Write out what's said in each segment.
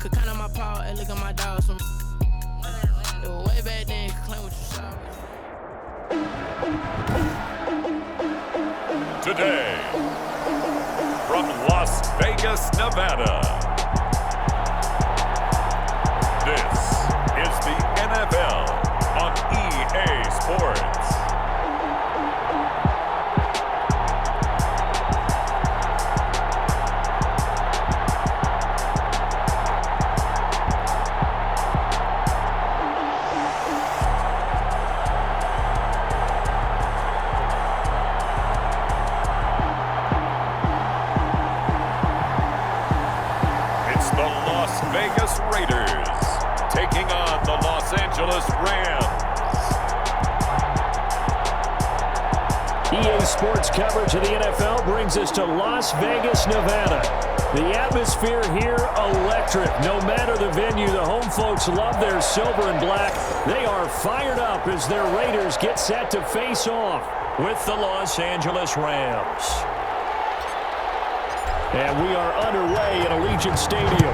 Could count on my power and look at my dogs. It was way back then, you could claim what you saw. Today, from Las Vegas, Nevada, this is the NFL on EA Sports. Vegas Raiders taking on the Los Angeles Rams. EA Sports coverage of the NFL brings us to Las Vegas, Nevada. The atmosphere here electric. No matter the venue, the home folks love their silver and black. They are fired up as their Raiders get set to face off with the Los Angeles Rams. And we are underway at Allegiant Stadium.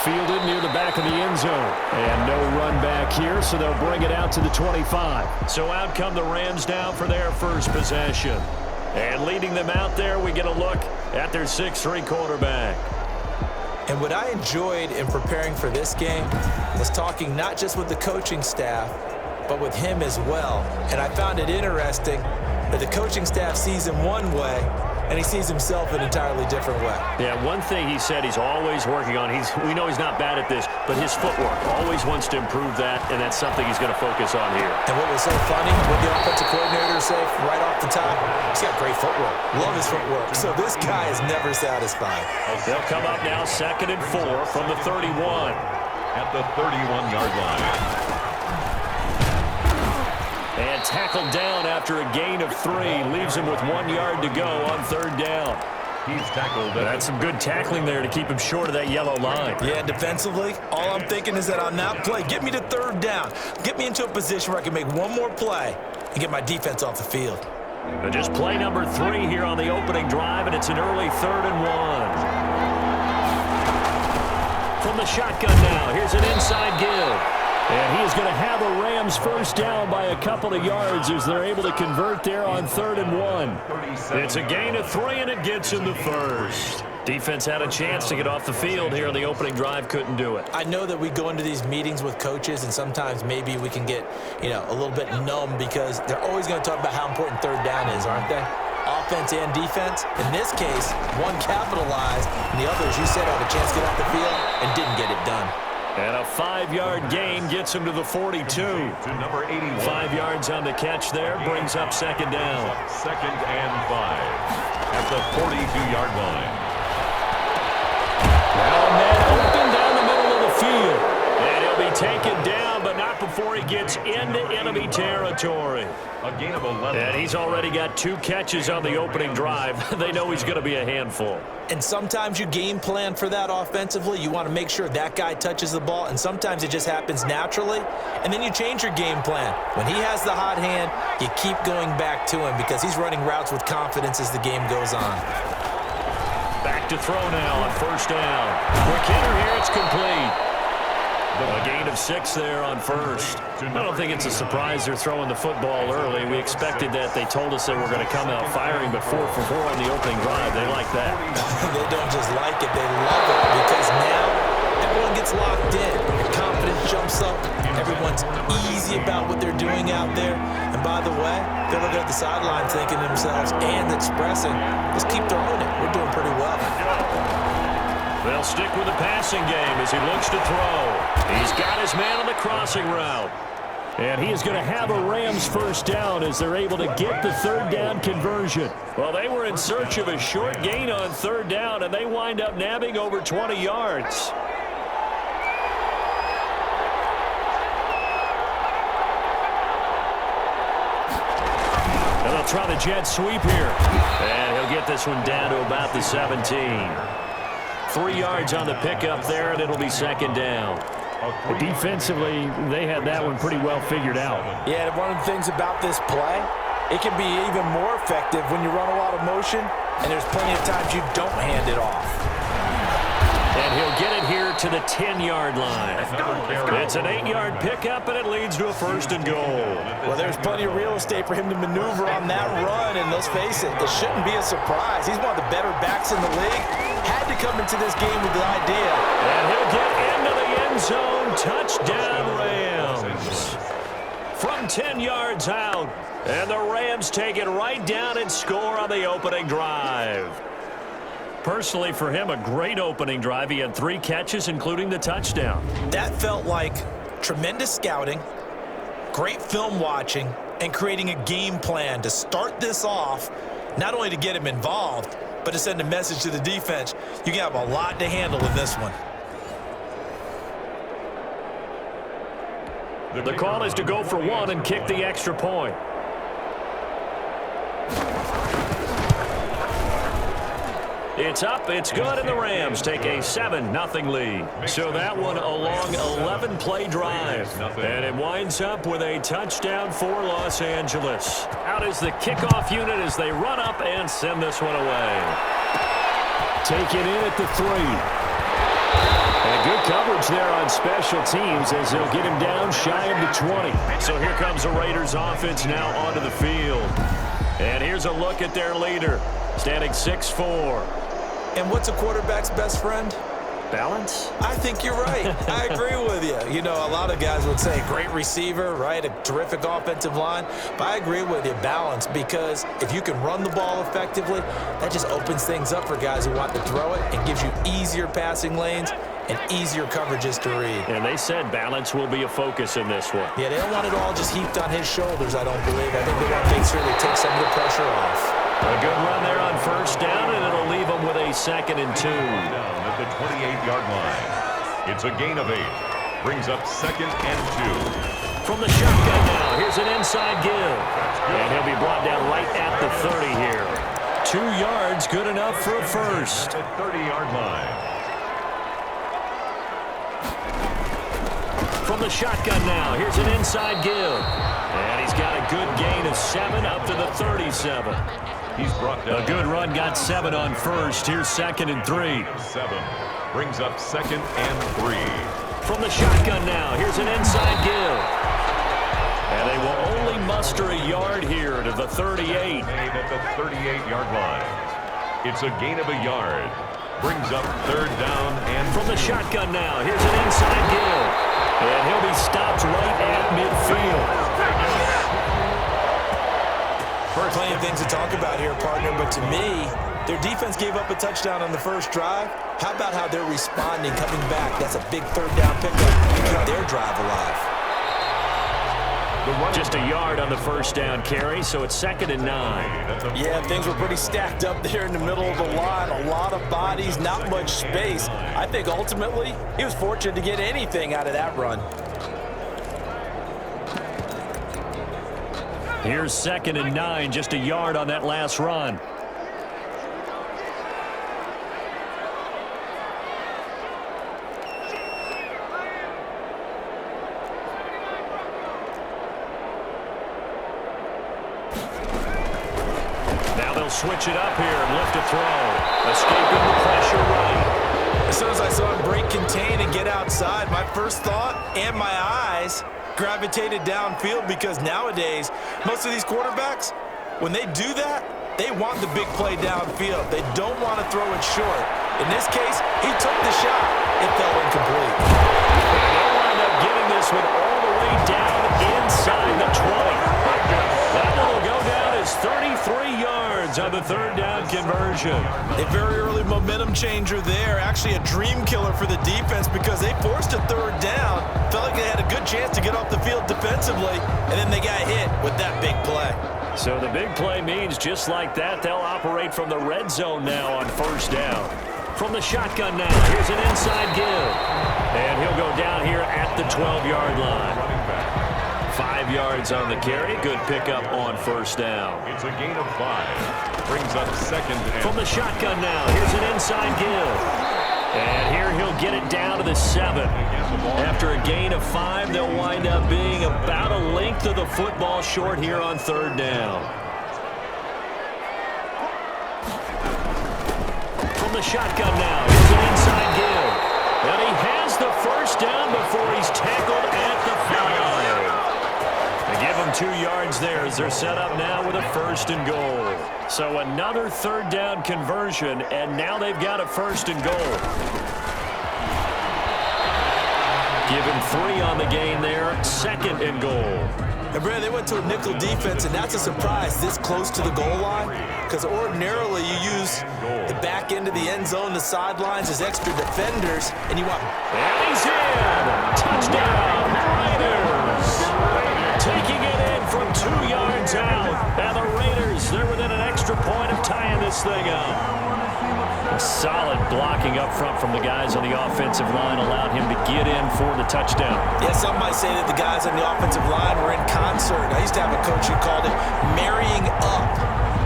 Fielded near the back of the end zone. And no run back here, so they'll bring it out to the 25. So out come the Rams down for their first possession. And leading them out there, we get a look at their 6'3" quarterback. And what I enjoyed in preparing for this game was talking not just with the coaching staff, but with him as well. And I found it interesting that the coaching staff sees him one way, and he sees himself an entirely different way. Yeah, one thing he said he's always working on, we know he's not bad at this, but his footwork, always wants to improve that, and that's something he's going to focus on here. And what was so funny, what the offensive coordinator said right off the top, he's got great footwork. Love his footwork. So this guy is never satisfied. They'll come up now 2nd and 4 from the 31. At the 31-yard line. And tackled down after a gain of 3. Leaves him with 1 yard to go on 3rd down. He's tackled. That's some good tackling there to keep him short of that yellow line. Yeah, defensively, all I'm thinking is that on that play, get me to 3rd down. Get me into a position where I can make one more play and get my defense off the field. But just play number 3 here on the opening drive, and it's an early 3rd and 1. From the shotgun now, here's an inside give. And he is going to have a Rams first down by a couple of yards as they're able to convert there on 3rd and 1. It's a gain of 3, and it gets him the first. Defense had a chance to get off the field here on the opening drive, couldn't do it. I know that we go into these meetings with coaches, and sometimes maybe we can get, a little bit numb because they're always going to talk about how important 3rd down is, aren't they? Offense and defense. In this case, one capitalized, and the other, as you said, had a chance to get off the field and didn't get it done. And a 5-yard gain gets him to the 42. To number 81. 5 yards on the catch there, brings up 2nd down. 2nd and 5 at the 42-yard line. Now a man open down the middle of the field. And he'll be taken down, but not before he gets into enemy territory. A gain of 11. And he's already got 2 catches on the opening drive. They know he's going to be a handful. And sometimes you game plan for that offensively. You want to make sure that guy touches the ball, and sometimes it just happens naturally. And then you change your game plan. When he has the hot hand, you keep going back to him because he's running routes with confidence as the game goes on. Back to throw now on 1st down. Quick hitter here, it's complete. A gain of 6 there on 1st. I don't think it's a surprise they're throwing the football early. We expected that. They told us they were going to come out firing, but 4 for 4 on the opening drive. They like that. They don't just like it, they love it, because now everyone gets locked in. Your confidence jumps up. Everyone's easy about what they're doing out there. And by the way, they're looking at the sideline thinking to themselves and expressing, let's keep throwing it. We're doing pretty well. They'll stick with the passing game as he looks to throw. He's got his man on the crossing route. And he is going to have a Rams first down as they're able to get the 3rd down conversion. Well, they were in search of a short gain on 3rd down, and they wind up nabbing over 20 yards. And they'll try the jet sweep here. And he'll get this one down to about the 17. 3 yards on the pickup there, and it'll be 2nd down. Defensively, they had that one pretty well figured out. Yeah, one of the things about this play, it can be even more effective when you run a lot of motion and there's plenty of times you don't hand it off. And he'll get it here to the 10-yard line. It's an 8-yard pickup, and it leads to a 1st and goal. Well, there's plenty of real estate for him to maneuver on that run, and let's face it, it shouldn't be a surprise. He's one of the better backs in the league. Had to come into this game with the idea. And he'll get into the end zone. Touchdown, Rams. From 10 yards out, and the Rams take it right down and score on the opening drive. Personally, for him, a great opening drive. He had 3 catches, including the touchdown. That felt like tremendous scouting, great film watching, and creating a game plan to start this off, not only to get him involved, but to send a message to the defense. You have a lot to handle in this one. The call is to go for 1 and kick the extra point. It's up, it's good, and the Rams take a 7-0 lead. So that one a long 11-play drive. And it winds up with a touchdown for Los Angeles. Out is the kickoff unit as they run up and send this one away. Take it in at the 3. And good coverage there on special teams as they'll get him down shy of the 20. So here comes the Raiders offense now onto the field. And here's a look at their leader, standing 6'4". And what's a quarterback's best friend? Balance? I think you're right. I agree with you. You know, a lot of guys would say great receiver, right? A terrific offensive line. But I agree with you, balance, because if you can run the ball effectively, that just opens things up for guys who want to throw it and gives you easier passing lanes and easier coverages to read. And they said balance will be a focus in this one. Yeah, they don't want it all just heaped on his shoulders, I don't believe. I think they want to make sure they take some of the pressure off. A good run there on 1st down, and it'll leave them with a 2nd and 2. Down at the 28-yard line. It's a gain of 8. Brings up 2nd and 2. From the shotgun now, here's an inside give. And he'll be brought down right at the 30 here. 2 yards, good enough for a 1st. At the 30-yard line. From the shotgun now, here's an inside give. And he's got a good gain of 7 up to the 37. He's brought down. A good run, got 7 on 1st. Here's 2nd and 3. 7. Brings up 2nd and 3. From the shotgun now, here's an inside give. And they will only muster a yard here to the 38. Made at the 38-yard line. It's a gain of a yard. Brings up 3rd down and from the shotgun now, here's an inside give. And he'll be stopped right at midfield. Plenty of things to talk about here, partner, but to me, their defense gave up a touchdown on the 1st drive. How about how they're responding, coming back? That's a big 3rd down pickup to keep their drive alive. Just a yard on the 1st down carry, so it's 2nd and 9. Yeah, things were pretty stacked up there in the middle of the line. A lot of bodies, not much space. I think ultimately he was fortunate to get anything out of that run. Here's 2nd and 9, just a yard on that last run. Now they'll switch it up here and lift a throw. Escaping the pressure right. As soon as I saw him break contain and get outside, my first thought and my eyes gravitated downfield, because nowadays, most of these quarterbacks, when they do that, they want the big play downfield. They don't want to throw it short. In this case, he took the shot. It fell incomplete. And they'll wind up getting this one all the way down inside the 20. That one will go down as 33 yards on the 3rd down conversion. A very early momentum changer there. Actually a dream killer for the defense, because they forced a 3rd down. Felt like they had a good chance to get off the field defensively, and then they got hit with that big play. So the big play means just like that, they'll operate from the red zone now on 1st down. From the shotgun now, here's an inside give. And he'll go down here at the 12-yard line. 5 yards on the carry. Good pickup on 1st down. It's a gain of 5. Brings up 2nd and from the shotgun now, here's an inside give. And here he'll get it down to the 7. After a gain of 5, they'll wind up being about a length of the football short here on 3rd down. From the shotgun now, here's an inside give. And he has the first down before he's tackled at the 5. They give him 2 yards there as they're set up now with a 1st and goal. So another 3rd down conversion, and now they've got a 1st and goal. Give him 3 on the game there, 2nd and goal. And Brad, they went to a nickel defense, and that's a surprise this close to the goal line, because ordinarily you use the back end of the end zone, the sidelines as extra defenders, and you want... And he's in! Touchdown, Raiders! Taking it in from 2 yards out, and the Raiders, they're within an extra point of tying this thing up. Solid blocking up front from the guys on the offensive line allowed him to get in for the touchdown. Yeah, some might say that the guys on the offensive line were in concert. I used to have a coach who called it marrying up,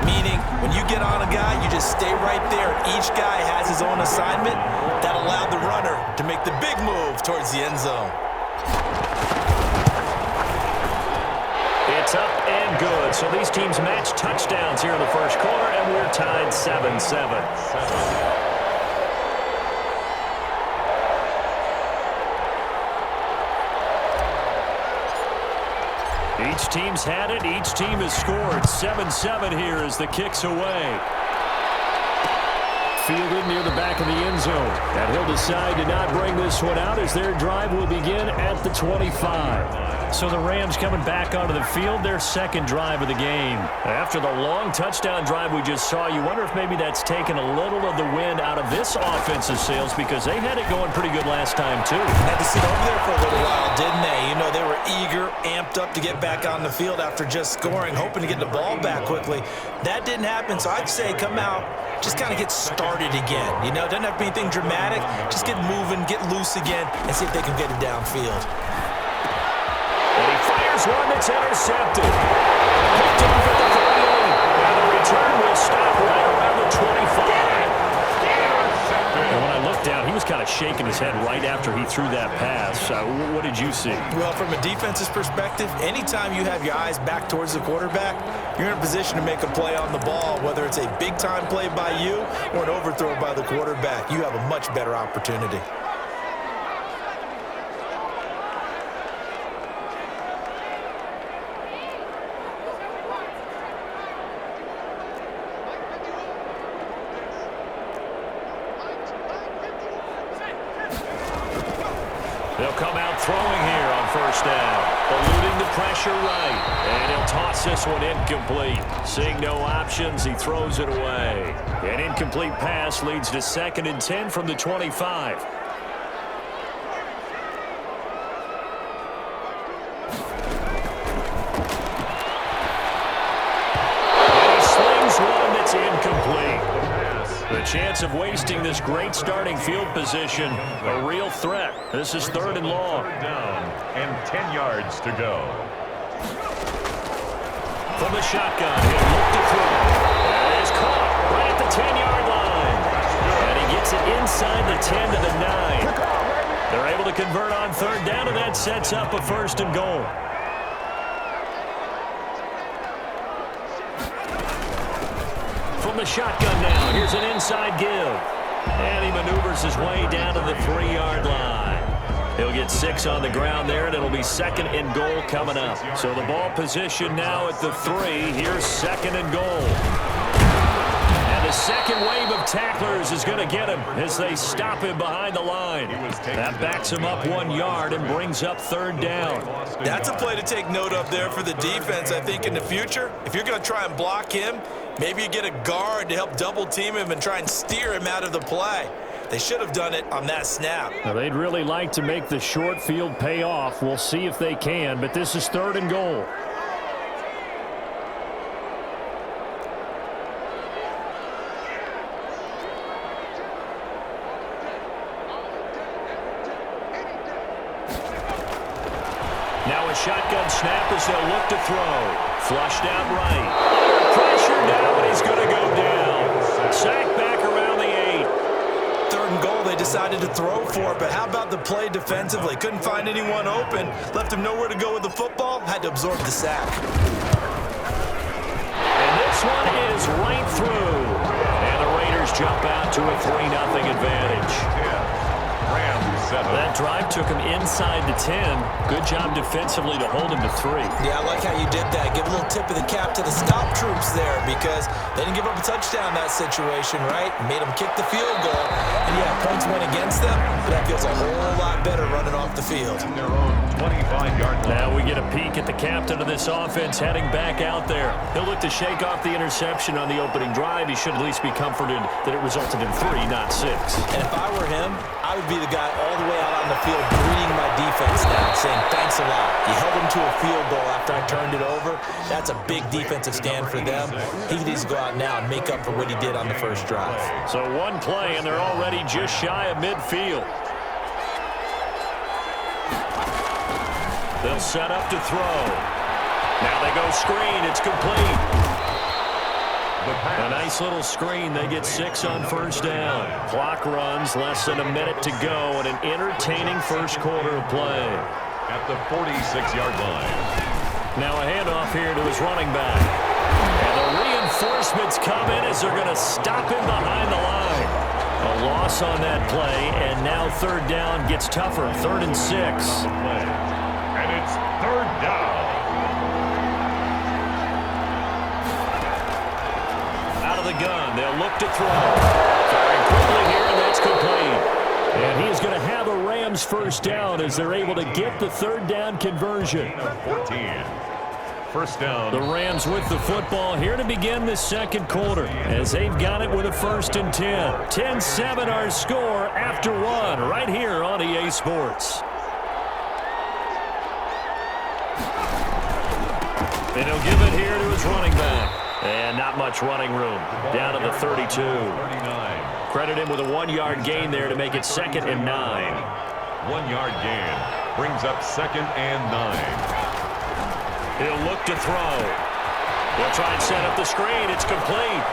meaning when you get on a guy, you just stay right there. Each guy has his own assignment. That allowed the runner to make the big move towards the end zone. It's up and good. So these teams match touchdowns here in the first quarter, and we're tied 7-7. Each team's had it. Each team has scored. 7-7 here as the kick's away. Fielded near the back of the end zone. And he'll decide to not bring this one out as their drive will begin at the 25. So the Rams coming back onto the field, their 2nd drive of the game. After the long touchdown drive we just saw, you wonder if maybe that's taken a little of the wind out of this offensive sails, because they had it going pretty good last time too. Had to sit over there for a little while, didn't they? You know, they were eager, amped up to get back on the field after just scoring, hoping to get the ball back quickly. That didn't happen, so I'd say come out, just kind of get started again. You know, doesn't have to be anything dramatic. Just get moving, get loose again, and see if they can get it downfield. And he fires one that's intercepted. Picked off at the 38. And the return will stop right around the 25. And when I looked down, he was kind of shaking his head right after he threw that pass. What did you see? Well, from a defense's perspective, anytime you have your eyes back towards the quarterback, you're in a position to make a play on the ball, whether it's a big-time play by you or an overthrow by the quarterback. You have a much better opportunity. They'll come out throwing here on 1st down. Eluding the pressure right. And he'll toss this one incomplete. Seeing no options, he throws it away. An incomplete pass leads to 2nd and 10 from the 25. And he slings one that's incomplete. The chance of wasting this great starting field position, a real threat. This is 3rd and long. 3rd down and 10 yards to go. From the shotgun, he'll look to throw. And it is caught right at the 10-yard line. And he gets it inside the 10 to the 9. They're able to convert on 3rd down, and that sets up a 1st and goal. From the shotgun now, here's an inside give. And he maneuvers his way down to the 3-yard line. He'll get 6 on the ground there, and it'll be 2nd and goal coming up. So the ball position now at the 3. Here's 2nd and goal. And the second wave of tacklers is going to get him as they stop him behind the line. That backs him up 1 yard and brings up 3rd down. That's a play to take note of there for the defense, I think, in the future. If you're going to try and block him, maybe you get a guard to help double-team him and try and steer him out of the play. They should have done it on that snap. Now, they'd really like to make the short field pay off. We'll see if they can, but this is 3rd and goal. Now a shotgun snap as they'll look to throw. Flushed out right. Pressure now, and he's going to go down. Sack back around the 8. 3rd and goal, they decided to throw for it, but how about the play defensively? Couldn't find anyone open, left him nowhere to go with the football, had to absorb the sack. And this one is right through. And the Raiders Steelers jump out to a 3-0 advantage. That drive took him inside the 10. Good job defensively to hold him to 3. Yeah, I like how you did that. Give a little tip of the cap to the stop troops there because they didn't give up a touchdown in that situation, right? Made them kick the field goal. And, yeah, points went against them, but that feels a whole lot better running off the field. Their own 25-yard line. Now we get a peek at the captain of this offense heading back out there. He'll look to shake off the interception on the opening drive. He should at least be comforted that it resulted in 3, not 6. And if I were him, I would be the guy all the way out on the field greeting my defense now, saying thanks a lot. You held him to a field goal after I turned it over. That's a big defensive stand for them. He needs to go out now and make up for what he did on the first drive. So one play, and they're already just shy of midfield. They'll set up to throw. Now they go screen. It's complete. A nice little screen. They get 6 on first down. Clock runs, less than a minute to go, and an entertaining first quarter of play. At the 46-yard line. Now a handoff here to his running back. And the reinforcements come in as they're going to stop him behind the line. A loss on that play, and now third down gets tougher. 3rd and 6. And it's 3rd down. Out of the gun, they'll look to throw. Firing quickly here, and that's complete. And he's going to have a Rams first down as they're able to get the 3rd down conversion. 14. First down. The Rams with the football here to begin the second quarter as they've got it with a 1st and 10. 10-7 our score after 1 right here on EA Sports. And he'll give it here to his running back. And not much running room. Down to the 32. 39. Credit him with a 1-yard gain there to make it 2nd and 9. 1-yard gain brings up 2nd and 9. He'll look to throw. They'll try and set up the screen. It's complete.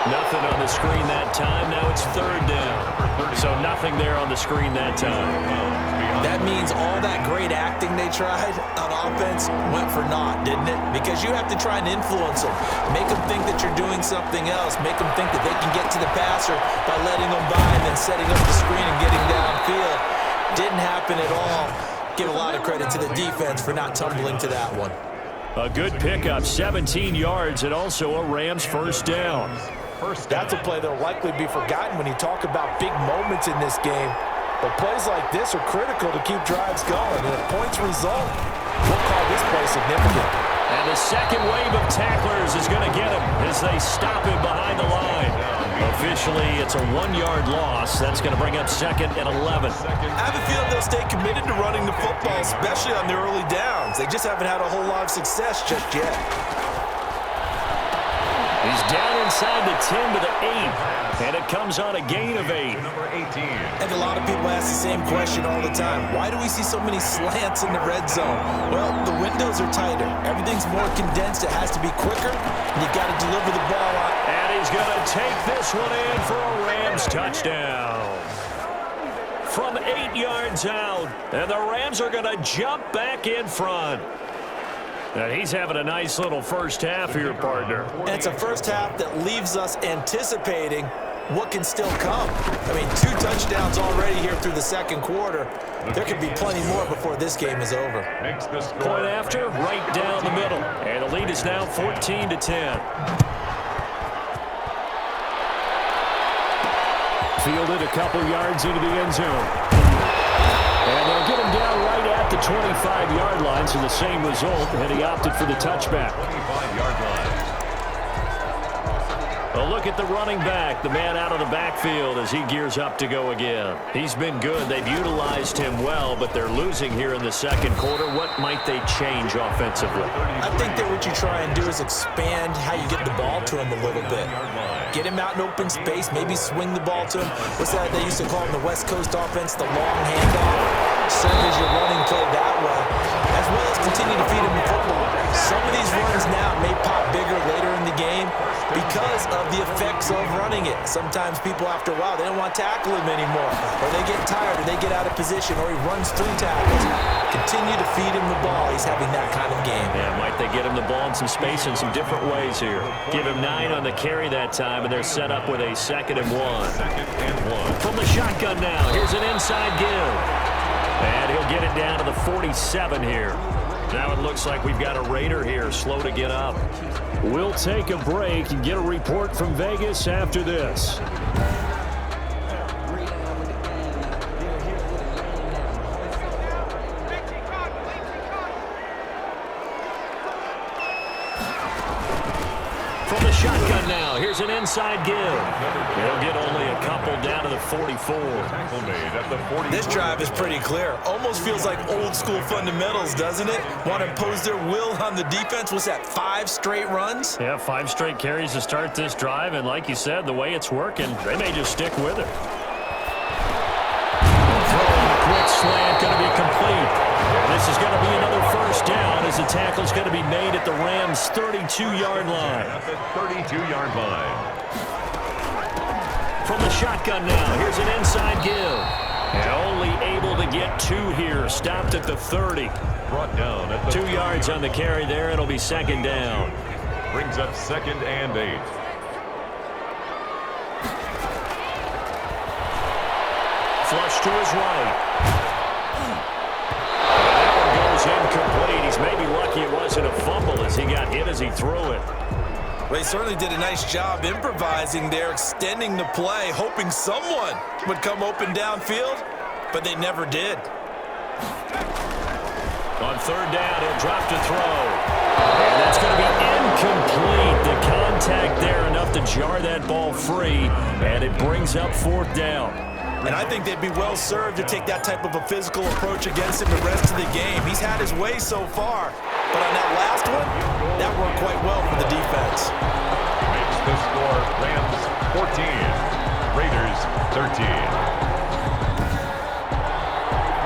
Nothing on the screen that time. Now it's 3rd down. So nothing there on the screen that time. That means all that great acting they tried on offense went for naught, didn't it? Because you have to try and influence them. Make them think that you're doing something else. Make them think that they can get to the passer by letting them by and then setting up the screen and getting downfield. Didn't happen at all. Give a lot of credit to the defense for not tumbling to that one. A good pickup, 17 yards, and also a Rams first down. That's a play that will likely be forgotten when you talk about big moments in this game. But plays like this are critical to keep drives going. And if points result, we'll call this play significant. And the second wave of tacklers is going to get him as they stop him behind the line. Officially, it's a 1-yard loss. That's going to bring up 2nd and 11. I have a feeling they'll stay committed to running the football, especially on the early downs. They just haven't had a whole lot of success just yet. He's down inside the 10 to the 8, and it comes on a gain of 8. Number 18. And a lot of people ask the same question all the time. Why do we see so many slants in the red zone? Well, the windows are tighter. Everything's more condensed. It has to be quicker, and you got to deliver the ball out. And he's going to take this one in for a Rams touchdown. From 8 yards out, and the Rams are going to jump back in front. And he's having a nice little first half here, partner. And it's a first half that leaves us anticipating what can still come. I mean, 2 touchdowns already here through the second quarter. There could be plenty more before this game is over. Point after, right down the middle. And the lead is now 14-10. Fielded a couple yards into the end zone. And they'll get him down right at the 25-yard line, so the same result, and he opted for the touchback. 25-yard line. A look at the running back, the man out of the backfield as he gears up to go again. He's been good. They've utilized him well, but they're losing here in the second quarter. What might they change offensively? I think that what you try and do is expand how you get the ball to him a little bit. Get him out in open space, maybe swing the ball to him. What's that they used to call in the West Coast offense, the long handoff? Serve as your running play that way, as well as continue to feed him the football. some of these runs now may pop bigger later in the game because of the effects of running it. Sometimes people, after a while, they don't want to tackle him anymore, or they get tired, or they get out of position, or he runs 3 tackles. Continue to feed him the ball. He's having that kind of game. Yeah, might they get him the ball in some space in some different ways here. Give him 9 on the carry that time, and they're set up with a 2nd and 1. From the shotgun now, here's an inside give. And he'll get it down to the 47 here. Now it looks like we've got a Raider here, slow to get up. We'll take a break and get a report from Vegas after this. From the shotgun now, here's an inside give. He'll get only a couple down to the 44. This drive is pretty clear. Almost feels like old school fundamentals, doesn't it? Want to impose their will on the defense. What's that, 5 straight runs? Yeah, 5 straight carries to start this drive, and like you said, the way it's working, they may just stick with it. Throwing a quick slant, going to be complete. This is going to be another first down as the tackle's going to be made at the Rams' 32-yard line. At the 32-yard line. From the shotgun now, here's an inside give. And only able to get 2 here. Stopped at the 30. Brought down at the 2 yards on the carry there. It'll be 2nd down. Brings up 2nd and 8. Flush to his right. Incomplete. He's maybe lucky it wasn't a fumble as he got hit as he threw it. Well, he certainly did a nice job improvising there, extending the play, hoping someone would come open downfield, but they never did. On 3rd down, he'll drop to throw. And that's going to be incomplete. The contact there enough to jar that ball free, and it brings up 4th down. And I think they'd be well served to take that type of a physical approach against him the rest of the game. He's had his way so far, but on that last one, that worked quite well for the defense. Makes the score Rams 14, Raiders 13.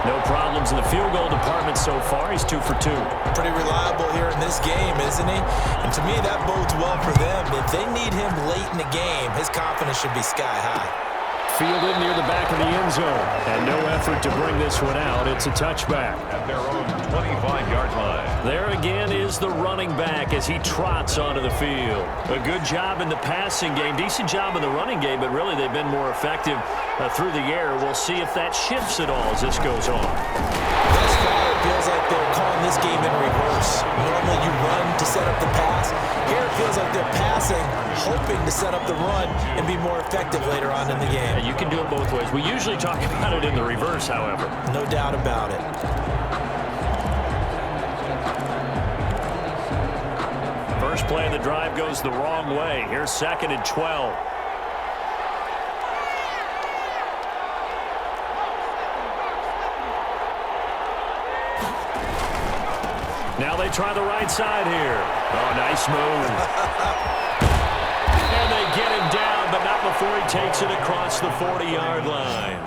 No problems in the field goal department so far. He's 2 for 2. Pretty reliable here in this game, isn't he? And to me, that bodes well for them. If they need him late in the game, his confidence should be sky high. Fielded near the back of the end zone. And no effort to bring this one out. It's a touchback. At their own 25-yard line. There again is the running back as he trots onto the field. A good job in the passing game. Decent job in the running game, but really they've been more effective through the air. We'll see if that shifts at all as this goes on. Thus far, it feels like they're calling this game in reverse. Normally you run to set up the pass. Here it feels like they're passing, hoping to set up the run and be more effective later on in the game. Yeah, you can do it both ways. We usually talk about it in the reverse, however. No doubt about it. First play of the drive goes the wrong way. Here's 2nd and 12. Now they try the right side here. Oh, nice move. And they get him down, but not before he takes it across the 40-yard line.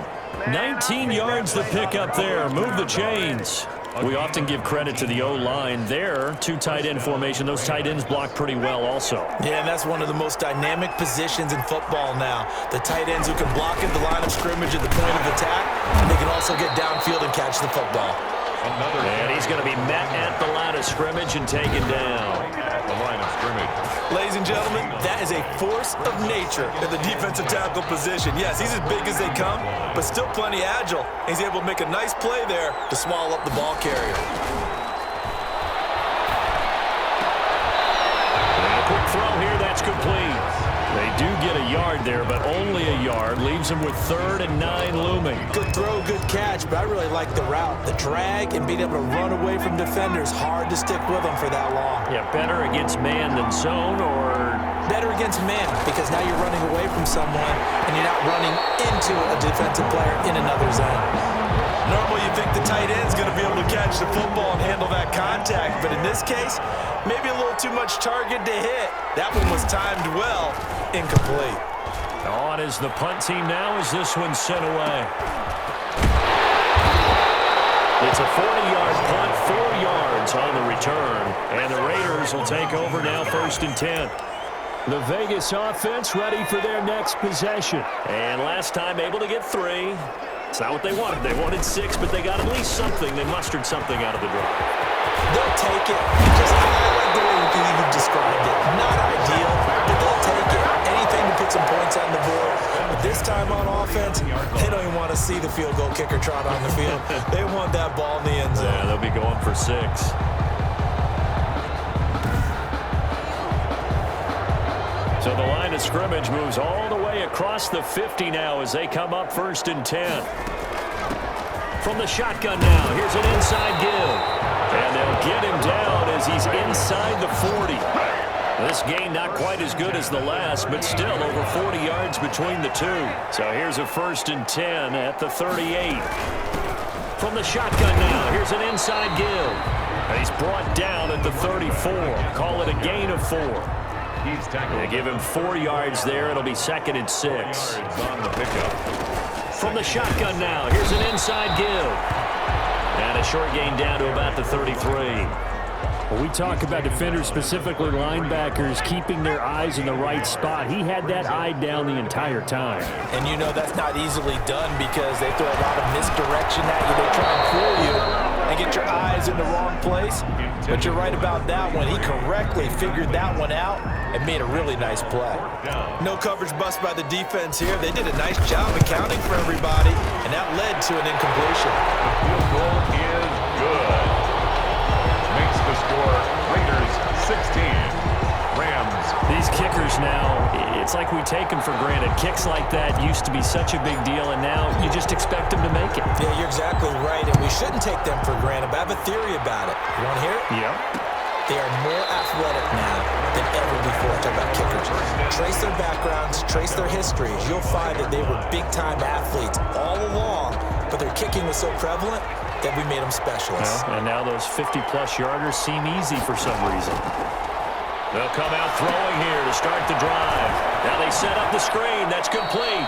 19 yards to pick up there. Move the chains. We often give credit to the O-line there. 2 tight end formation. Those tight ends block pretty well also. Yeah, and that's one of the most dynamic positions in football now. The tight ends who can block at the line of scrimmage at the point of attack, and they can also get downfield and catch the football. And he's going to be met at the line of scrimmage and taken down. At the line of scrimmage. Ladies and gentlemen, that is a force of nature in the defensive tackle position. Yes, he's as big as they come, but still plenty agile. He's able to make a nice play there to swallow up the ball carrier. And a quick throw here, that's complete. They do get a yard there, but only a yard. Leaves them with 3rd and 9 looming. Good throw, good catch, but I really like the route. The drag and being able to run away from defenders. Hard to stick with them for that long. Yeah, better against man than zone, or better against man, because now you're running away from someone and you're not running into a defensive player in another zone. Normally you think the tight end's going to be able to catch the football and handle that contact, but in this case, maybe a little too much target to hit. That one was timed well, incomplete. On is the punt team now as this one's sent away. It's a 40-yard punt, 4 yards on the return. And the Raiders will take over now, 1st and 10. The Vegas offense ready for their next possession. And last time able to get 3. It's not what they wanted. They wanted 6, but they got at least something. They mustered something out of the drive. They'll take it. Just I like the way you described it. Not ideal, but they'll take it. Anything to put some points on the board. But this time on offense, they don't even want to see the field goal kicker trot on the field. They want that ball in the end zone. Yeah, they'll be going for 6. So the line of scrimmage moves all the way across the 50 now as they come up 1st and 10. From the shotgun now, here's an inside give. And they'll get him down as he's inside the 40. This gain not quite as good as the last, but still over 40 yards between the two. So here's a 1st and 10 at the 38. From the shotgun now, here's an inside give. And he's brought down at the 34. Call it a gain of 4. They give him 4 yards there. It'll be 2nd and 6. On the pickup. From the shotgun now, here's an inside give. And a short gain down to about the 33. Well, we talk about defenders, specifically linebackers, keeping their eyes in the right spot. He had that eye down the entire time. And you know that's not easily done because they throw a lot of misdirection at you. They try and fool you and get your eyes in the wrong place. But you're right about that one. He correctly figured that one out and made a really nice play. No coverage bust by the defense here. They did a nice job accounting for everybody, and that led to an incompletion. The field goal is good. Makes the score Raiders 16. Rams. These kickers now, it's like we take them for granted. Kicks like that used to be such a big deal, and now you just expect them to make it. Yeah, you're exactly right, and we shouldn't take them for granted, but I have a theory about it. You want to hear it? Yeah. They are more athletic now than ever before. Talk about kickers. Trace their backgrounds, trace their histories. You'll find that they were big-time athletes all along, but their kicking was so prevalent that we made them specialists. Well, and now those 50-plus yarders seem easy for some reason. They'll come out throwing here to start the drive. Now they set up the screen. That's complete.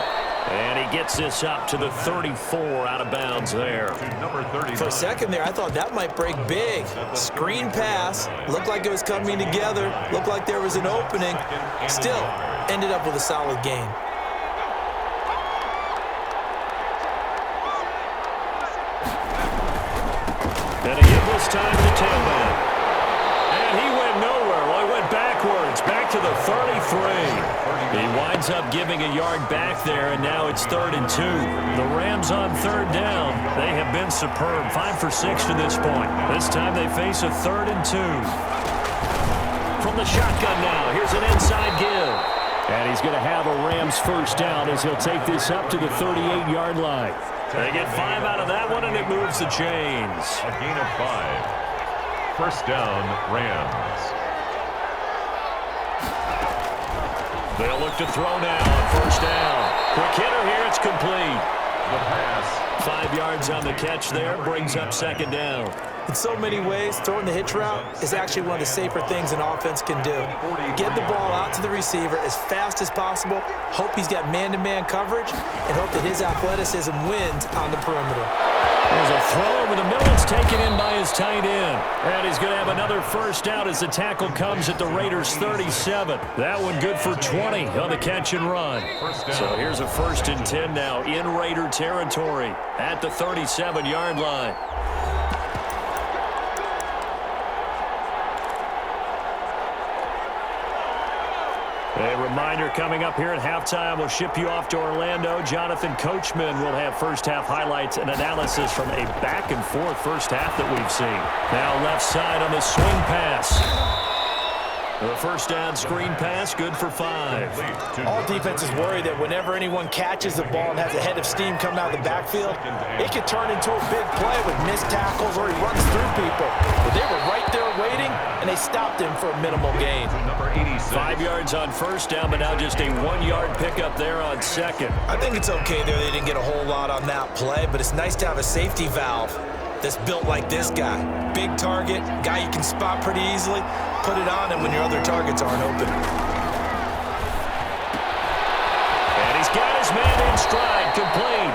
And he gets this up to the 34 out of bounds there. Number 30. For a second there, I thought that might break big. Screen pass. Looked like it was coming together. Looked like there was an opening. Still, ended up with a solid gain. And again this time to the tailback. And he went nowhere. Well, he went backwards, back to the 33. He winds up giving a yard back there, and now it's 3rd and 2. The Rams on 3rd down. They have been superb. 5 for 6 to this point. This time they face a 3rd and 2. From the shotgun now, here's an inside give. And he's going to have a Rams 1st down as he'll take this up to the 38-yard line. They get 5 out of that one, and it moves the chains. A gain of 5. 1st down, Rams. They'll look to throw now on 1st down. Quick hitter here, it's complete. The pass. 5 yards on the catch there, brings up 2nd down. In so many ways, throwing the hitch route is actually one of the safer things an offense can do. Get the ball out to the receiver as fast as possible, hope he's got man-to-man coverage, and hope that his athleticism wins on the perimeter. There's a throw over the middle. It's taken in by his tight end. And he's going to have another 1st down as the tackle comes at the Raiders' 37. That one good for 20 on the catch and run. So here's a 1st and 10 now in Raider territory at the 37-yard line. A reminder coming up here at halftime, we'll ship you off to Orlando. Jonathan Coachman will have first-half highlights and analysis from a back-and-forth first half that we've seen. Now left side on the swing pass. The 1st down screen pass, good for 5. All defenses worry that whenever anyone catches the ball and has a head of steam coming out of the backfield, it could turn into a big play with missed tackles or he runs through people. But they were right there waiting, and they stopped him for a minimal gain. 5 yards on 1st down, but now just a 1-yard pickup there on 2nd. I think it's okay there. They didn't get a whole lot on that play, but it's nice to have a safety valve that's built like this guy. Big target, guy you can spot pretty easily. Put it on him when your other targets aren't open. And he's got his man in stride, complete.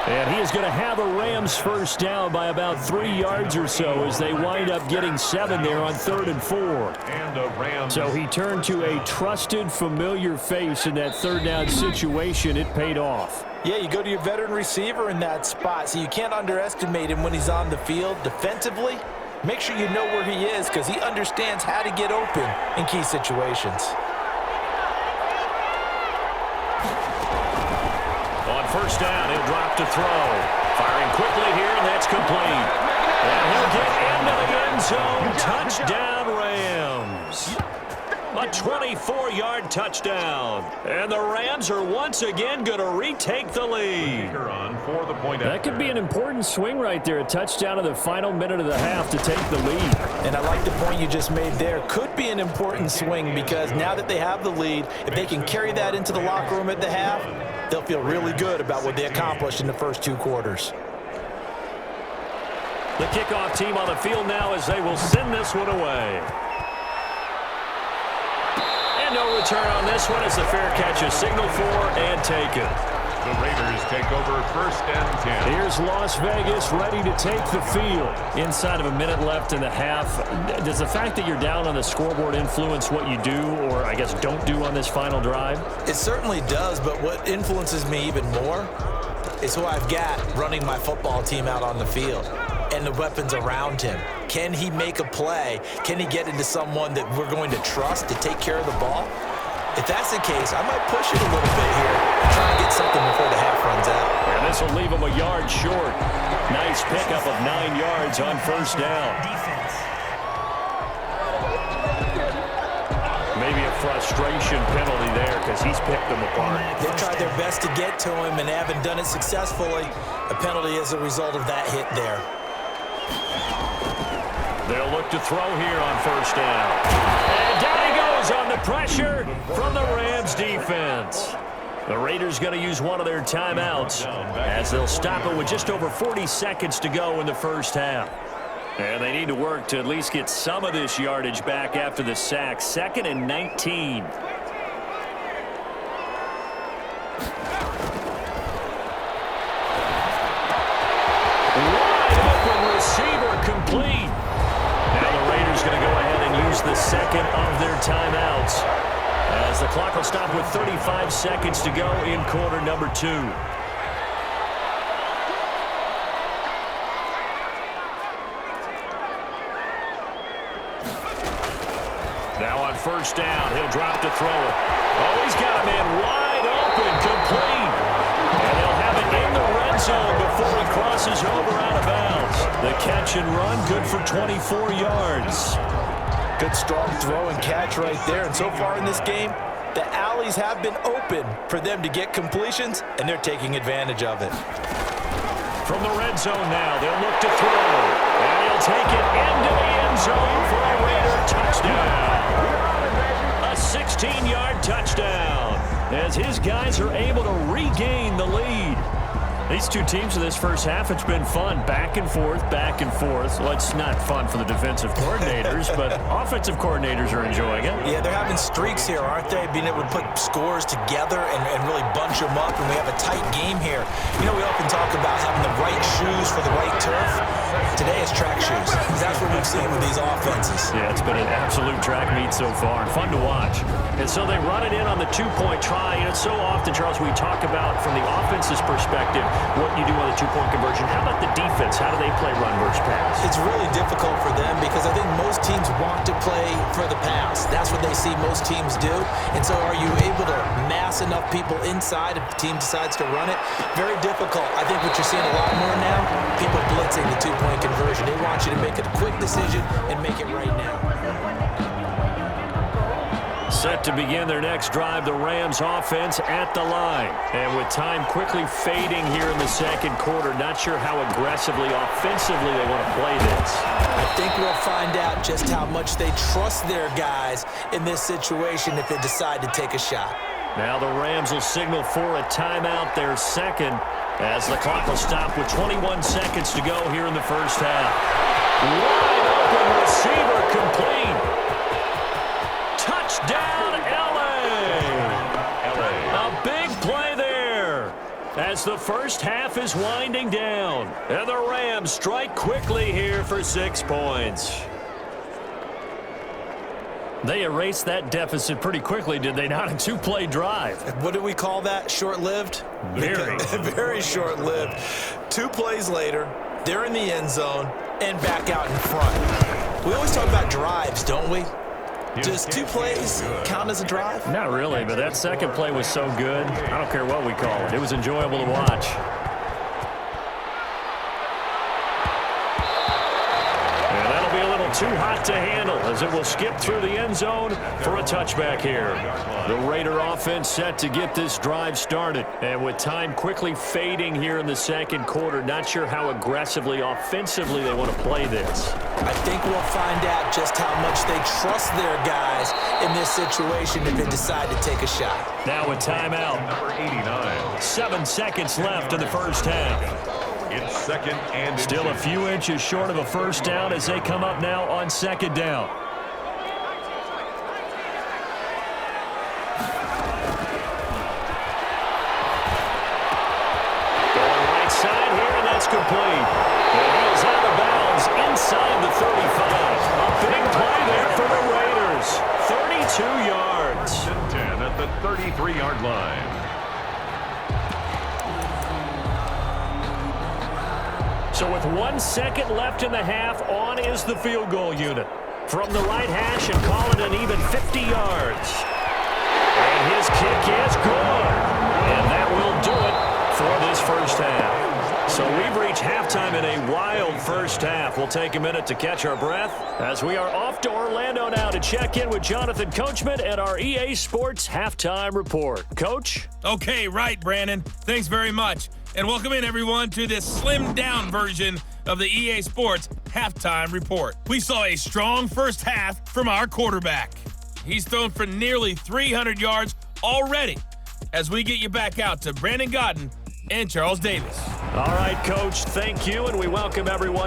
And he is going to have a Rams first down by about 3 yards or so as they wind up getting 7 there on 3rd and 4. And the Rams. So he turned to a trusted, familiar face in that 3rd down situation. It paid off. Yeah, you go to your veteran receiver in that spot, so you can't underestimate him when he's on the field. Defensively, make sure you know where he is because he understands how to get open in key situations. On first down, he'll drop to throw. Firing quickly here, and that's complete. And he'll get into the end zone. Touchdown, Rams. A 24-yard touchdown. And the Rams are once again going to retake the lead. That could be an important swing right there. A touchdown in the final minute of the half to take the lead. And I like the point you just made there. Could be an important swing because now that they have the lead, if they can carry that into the locker room at the half, they'll feel really good about what they accomplished in the first 2 quarters. The kickoff team on the field now as they will send this one away. And no return on this one as the fair catch is signaled for and taken. The Raiders take over 1st and 10. Here's Las Vegas ready to take the field. Inside of a minute left in the half. Does the fact that you're down on the scoreboard influence what you do or, I guess, don't do on this final drive? It certainly does, but what influences me even more is who I've got running my football team out on the field and the weapons around him. Can he make a play? Can he get into someone that we're going to trust to take care of the ball? If that's the case, I might push it a little bit here and try and get something before the half runs out. And this will leave him a yard short. Nice pickup of 9 yards on first down. Maybe a frustration penalty there because he's picked them apart. They've tried their best to get to him and haven't done it successfully. A penalty as a result of that hit there. They'll look to throw here on first down. And down he goes on the pressure from the Rams defense. The Raiders going to use one of their timeouts as they'll stop it with just over 40 seconds to go in the first half. And they need to work to at least get some of this yardage back after the sack. 2nd and 19. Wide open receiver complete. Now the Raiders going to go ahead and use the second of their timeouts as the clock will stop with 35 seconds to go in quarter number 2. Now on first down, he'll drop to throw it. Oh, he's got a man wide open, complete. And he'll have it in the red zone before he crosses over out of bounds. The catch and run, good for 24 yards. Good strong throw and catch right there. And so far in this game, the alleys have been open for them to get completions, and they're taking advantage of it. From the red zone now, they'll look to throw. And he'll take it into the end zone for a Raider touchdown. A 16-yard touchdown as his guys are able to regain the lead. These two teams in this first half, it's been fun. Back and forth, back and forth. Well, it's not fun for the defensive coordinators, but offensive coordinators are enjoying it. Yeah, they're having streaks here, aren't they? Being able to put scores together and really bunch them up, and we have a tight game here. You know, we often talk about having the right shoes for the right turf. Today it's track shoes. That's what we've seen with these offenses. Yeah, it's been an absolute track meet so far. Fun to watch. And so they run it in on the 2-point try. You know, so often, Charles, we talk about from the offense's perspective what you do on the 2-point conversion. How about the defense? How do they play run versus pass? It's really difficult for them because I think most teams want to play for the pass. That's what they see most teams do. And so are you able to mass enough people inside if the team decides to run it? Very difficult. I think what you're seeing a lot more now, people blitzing the 2-point conversion. They want you to make a quick decision and make it right now. Set to begin their next drive, the Rams offense at the line. And with time quickly fading here in the second quarter, not sure how aggressively, offensively they want to play this. I think we'll find out just how much they trust their guys in this situation if they decide to take a shot. Now the Rams will signal for a timeout, their second, as the clock will stop with 21 seconds to go here in the first half. Wide open receiver complete. Touchdown, L.A. A big play there. as the first half is winding down. And the Rams strike quickly here for 6 points. They erased that deficit pretty quickly, did they not? A 2-play drive. What do we call that? Short-lived? Very. Very short-lived. 2 plays later, they're in the end zone and back out in front. We always talk about drives, don't we? Does 2 plays count as a drive? Not really, but that second play was so good. I don't care what we call it. It was enjoyable to watch. And that'll be a little too hot to handle as it will skip through the end zone for a touchback here. The Raider offense set to get this drive started. And with time quickly fading here in the second quarter, not sure how aggressively, offensively they want to play this. I think we'll find out just how much they trust their guys in this situation if they decide to take a shot. Now a timeout. Number 89. 7 seconds left in the first half. It's second and Still a few inches short of a first down as they come up now on second down. Going right side here, and that's complete. And he is out of bounds inside the 35. A big play there for the Raiders. 32 yards. 10 at the 33-yard line. So with 1 second left in the half, on is the field goal unit. From the right hash and call it an even 50 yards. And his kick is good. And that will do it for this first half. So we've reached halftime in a wild first half. We'll take a minute to catch our breath as we are off to Orlando now to check in with Jonathan Coachman at our EA Sports Halftime Report. Coach? Okay, right, Brandon. Thanks very much. And welcome in, everyone, to this slimmed-down version of the EA Sports Halftime Report. We saw a strong first half from our quarterback. He's thrown for nearly 300 yards already as we get you back out to Brandon Godden and Charles Davis. All right, Coach, thank you, and we welcome everyone